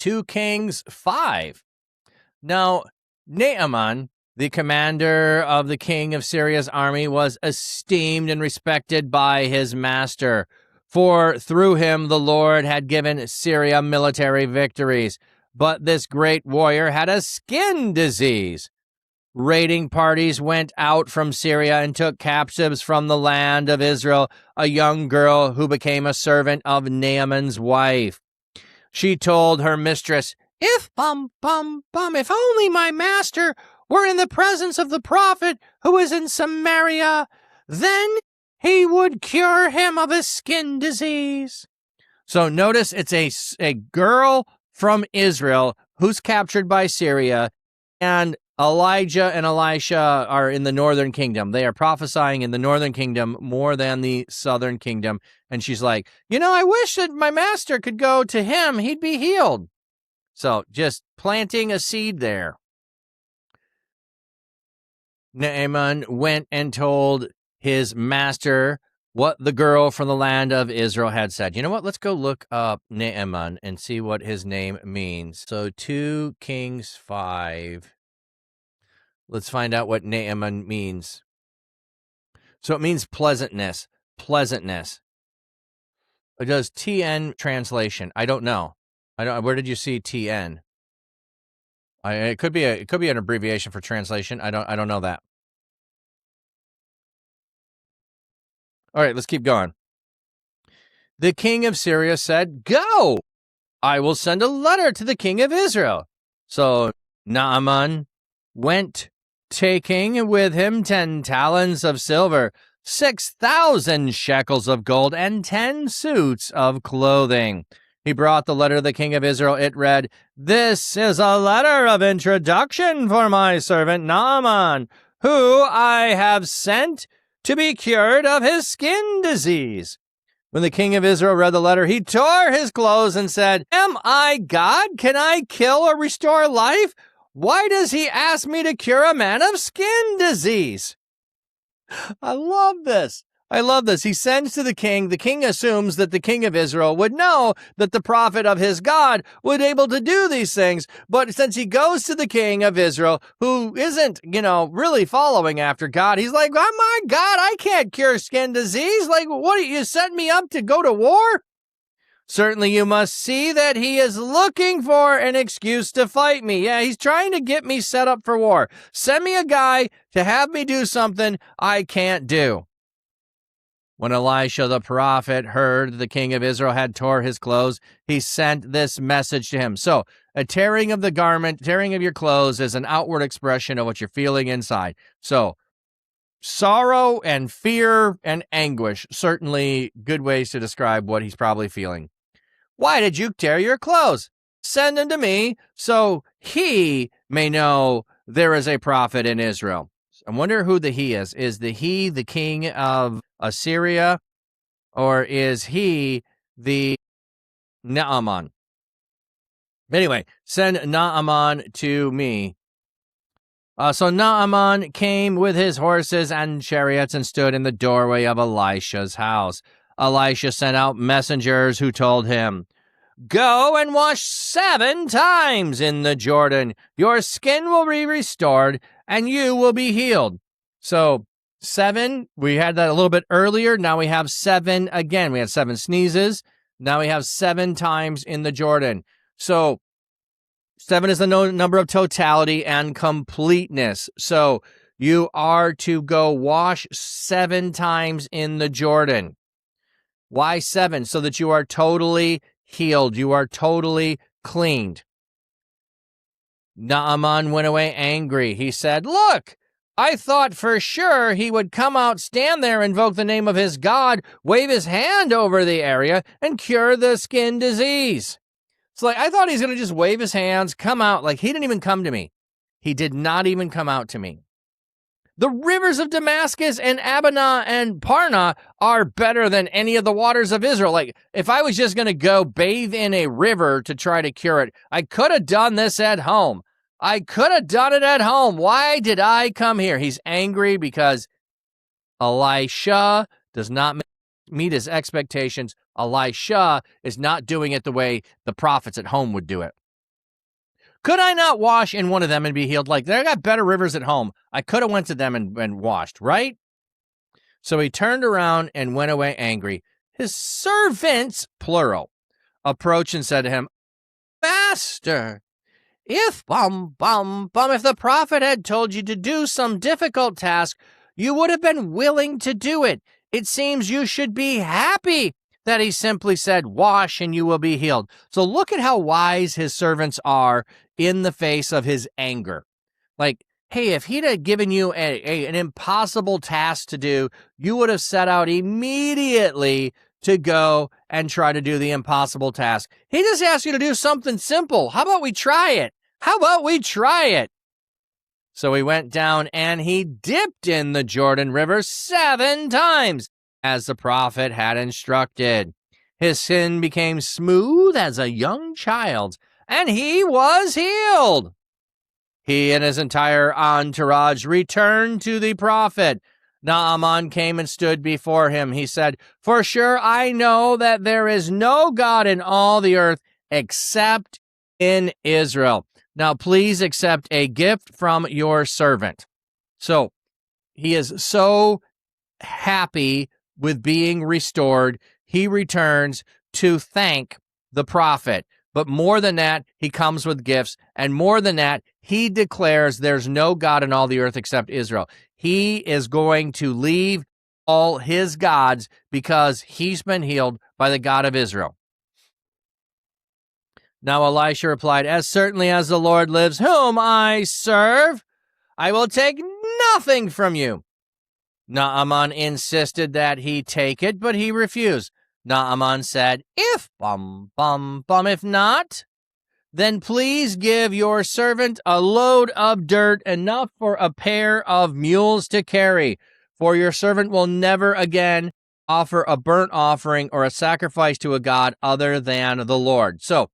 2 Kings 5. Now, Naaman, the commander of the king of Syria's army, was esteemed and respected by his master, for through him the Lord had given Syria military victories. But this great warrior had a skin disease. Raiding parties went out from Syria and took captives from the land of Israel a young girl who became a servant of Naaman's wife. She told her mistress, if only my master were in the presence of the prophet who is in Samaria, then he would cure him of his skin disease. So notice it's a girl from Israel who's captured by Syria, and Elijah and Elisha are in the northern kingdom. They are prophesying in the northern kingdom more than the southern kingdom. And she's like, I wish that my master could go to him. He'd be healed. So just planting a seed there. Naaman went and told his master what the girl from the land of Israel had said. You know what? Let's go look up Naaman and see what his name means. So 2 Kings 5. Let's find out what Naaman means. So it means pleasantness. Pleasantness. Does TN translation? I don't know. Where did you see TN? It could be an abbreviation for translation. I don't know that. All right, let's keep going. The king of Syria said, "Go! I will send a letter to the king of Israel." So Naaman went, taking with him 10 talents of silver, 6,000 shekels of gold, and 10 suits of clothing. He brought the letter to the king of Israel. It read, "This is a letter of introduction for my servant Naaman, who I have sent to be cured of his skin disease." When the king of Israel read the letter, he tore his clothes and said, "Am I God? Can I kill or restore life? Why does he ask me to cure a man of skin disease?" I love this. I love this. He sends to the king. The king assumes that the king of Israel would know that the prophet of his God would be able to do these things. But since he goes to the king of Israel, who isn't, really following after God, he's like, "Oh my God, I can't cure skin disease. Like, what, you set me up to go to war? Certainly you must see that he is looking for an excuse to fight me. Yeah, he's trying to get me set up for war. Send me a guy to have me do something I can't do." When Elisha the prophet heard that the king of Israel had tore his clothes, he sent this message to him. So a tearing of the garment, tearing of your clothes is an outward expression of what you're feeling inside. So sorrow and fear and anguish, certainly good ways to describe what he's probably feeling. "Why did you tear your clothes? Send him to me so he may know there is a prophet in Israel." I wonder who the he is. Is the he the king of Assyria, or is he the Naaman? Anyway, send Naaman to me. So Naaman came with his horses and chariots and stood in the doorway of Elisha's house. Elisha sent out messengers who told him, "Go and wash 7 times in the Jordan. Your skin will be restored, and you will be healed." So 7, we had that a little bit earlier. Now we have 7 again. We had 7 sneezes. Now we have 7 times in the Jordan. So 7 is the number of totality and completeness. So you are to go wash 7 times in the Jordan. Why 7? So that you are totally healed. You are totally cleaned. Naaman went away angry. He said, "Look, I thought for sure he would come out, stand there, invoke the name of his God, wave his hand over the area, and cure the skin disease." It's like, I thought he's going to just wave his hands, come out. Like, he didn't even come to me. He did not even come out to me. The rivers of Damascus and Abana and Parna are better than any of the waters of Israel. Like, if I was just going to go bathe in a river to try to cure it, I could have done this at home. I could have done it at home. Why did I come here? He's angry because Elisha does not meet his expectations. Elisha is not doing it the way the prophets at home would do it. Could I not wash in one of them and be healed? Like, they got better rivers at home. I could have went to them and washed, right? So he turned around and went away angry. His servants, plural, approached and said to him, Master, if if the prophet had told you to do some difficult task, you would have been willing to do it. It seems you should be happy that he simply said, wash and you will be healed. So look at how wise his servants are in the face of his anger. Like, hey, if he'd have given you an impossible task to do, you would have set out immediately to go and try to do the impossible task. He just asked you to do something simple. How about we try it? So he went down and he dipped in the Jordan River 7 times, as the prophet had instructed. His sin became smooth as a young child's, and he was healed. He and his entire entourage returned to the prophet. Naaman came and stood before him. He said, For sure I know that there is no God in all the earth except in Israel. Now please accept a gift from your servant. So he is so happy with being restored. He returns to thank the prophet. But more than that, he comes with gifts. And more than that, he declares there's no God in all the earth except Israel. He is going to leave all his gods because he's been healed by the God of Israel. Now Elisha replied, As certainly as the Lord lives, whom I serve, I will take nothing from you. Naaman insisted that he take it, but he refused. Naaman said, If not, then please give your servant a load of dirt, enough for a pair of mules to carry, for your servant will never again offer a burnt offering or a sacrifice to a god other than the Lord. So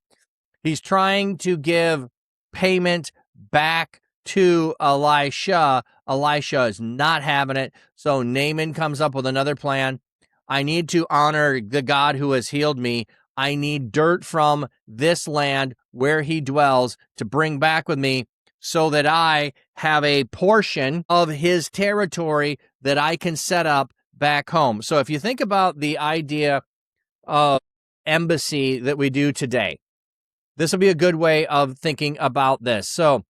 he's trying to give payment back to Elisha. Elisha is not having it. So Naaman comes up with another plan. I need to honor the God who has healed me. I need dirt from this land where he dwells to bring back with me so that I have a portion of his territory that I can set up back home. So if you think about the idea of embassy that we do today, this will be a good way of thinking about this. So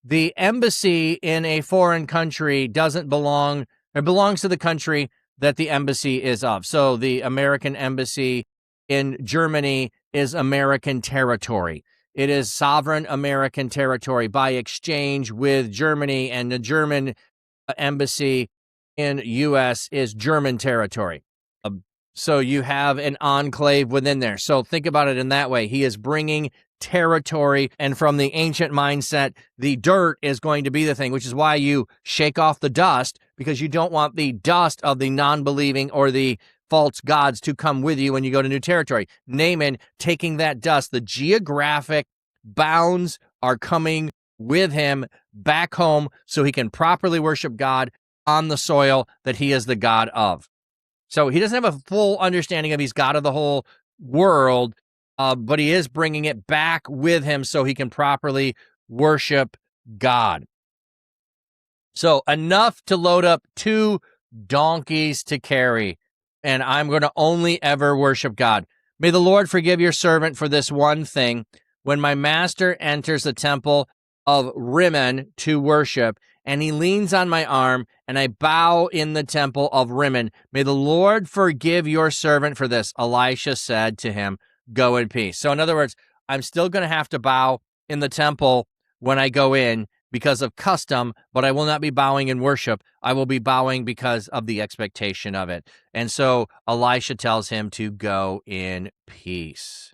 the embassy in a foreign country doesn't belong, it belongs to the country that the embassy is of. So the American embassy in Germany is American territory. It is sovereign American territory by exchange with Germany, and the German embassy in U.S. is German territory. So you have an enclave within there. So think about it in that way. He is bringing territory, and from the ancient mindset, the dirt is going to be the thing, which is why you shake off the dust, because you don't want the dust of the non-believing or the false gods to come with you when you go to new territory. Naaman taking that dust, the geographic bounds are coming with him back home so he can properly worship God on the soil that he is the God of. So he doesn't have a full understanding of he's God of the whole world, but he is bringing it back with him so he can properly worship God. So enough to load up 2 donkeys to carry, and I'm going to only ever worship God. May the Lord forgive your servant for this one thing. When my master enters the temple of Rimmon to worship, and he leans on my arm, and I bow in the temple of Rimmon, may the Lord forgive your servant for this. Elisha said to him, Go in peace. So in other words, I'm still going to have to bow in the temple when I go in because of custom, but I will not be bowing in worship. I will be bowing because of the expectation of it. And so Elisha tells him to go in peace.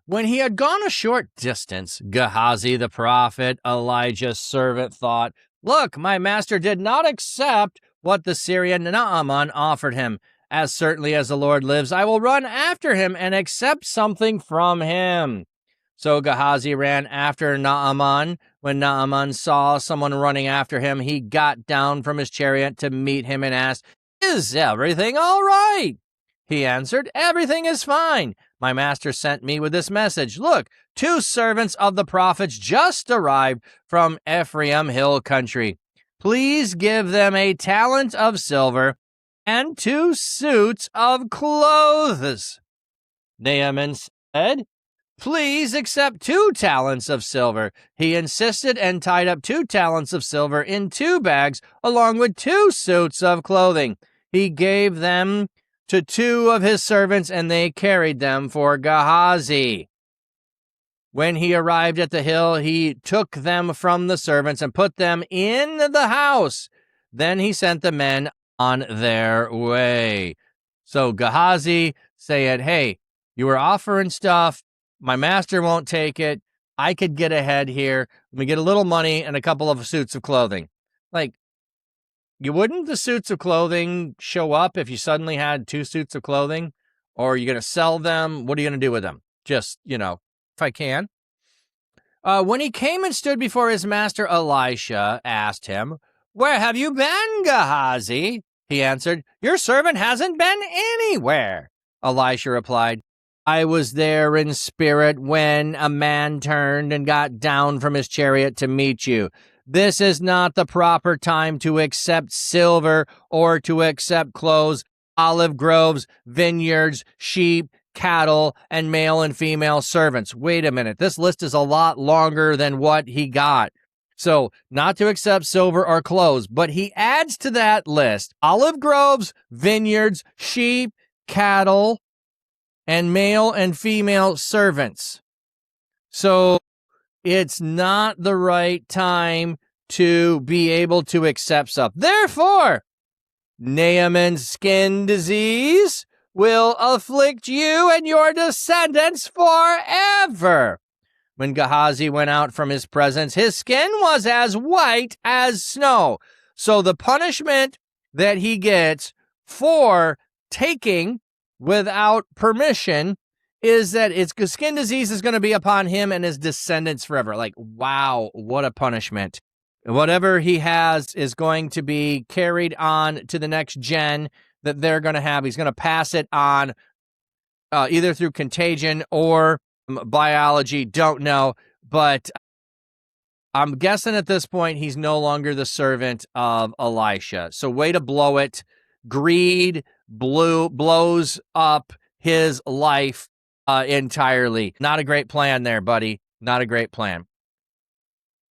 When he had gone a short distance, Gehazi the prophet, Elijah's servant, thought, Look, my master did not accept what the Syrian Naaman offered him. As certainly as the Lord lives, I will run after him and accept something from him. So Gehazi ran after Naaman. When Naaman saw someone running after him, he got down from his chariot to meet him and asked, Is everything all right? He answered, Everything is fine. my master sent me with this message. Look, 2 servants of the prophets just arrived from Ephraim hill country. Please give them a talent of silver and 2 suits of clothes. Naaman said, please accept 2 talents of silver. He insisted and tied up 2 talents of silver in 2 bags along with 2 suits of clothing. He gave them to 2 of his servants, and they carried them for Gehazi. When he arrived at the hill, he took them from the servants and put them in the house. Then he sent the men on their way. So Gehazi said, hey, you were offering stuff. My master won't take it. I could get ahead here. Let me get a little money and a couple of suits of clothing. Like, you wouldn't the suits of clothing show up if you suddenly had 2 suits of clothing? Or are you going to sell them? What are you going to do with them? Just, if I can. When he came and stood before his master, Elisha asked him, where have you been, Gehazi? He answered, your servant hasn't been anywhere. Elisha replied, I was there in spirit when a man turned and got down from his chariot to meet you. This is not the proper time to accept silver or to accept clothes, olive groves, vineyards, sheep, cattle, and male and female servants. Wait a minute. This list is a lot longer than what he got. So, not to accept silver or clothes, but he adds to that list olive groves, vineyards, sheep, cattle, and male and female servants. So, it's not the right time to be able to accept stuff. Therefore, Naaman's skin disease will afflict you and your descendants forever. When Gehazi went out from his presence, his skin was as white as snow. So the punishment that he gets for taking without permission is that skin disease is going to be upon him and his descendants forever. Like, wow, what a punishment. Whatever he has is going to be carried on to the next gen that they're going to have. He's going to pass it on either through contagion or biology, don't know. But I'm guessing at this point he's no longer the servant of Elisha. So way to blow it. Greed blows up his life entirely. Not a great plan there, buddy. Not a great plan.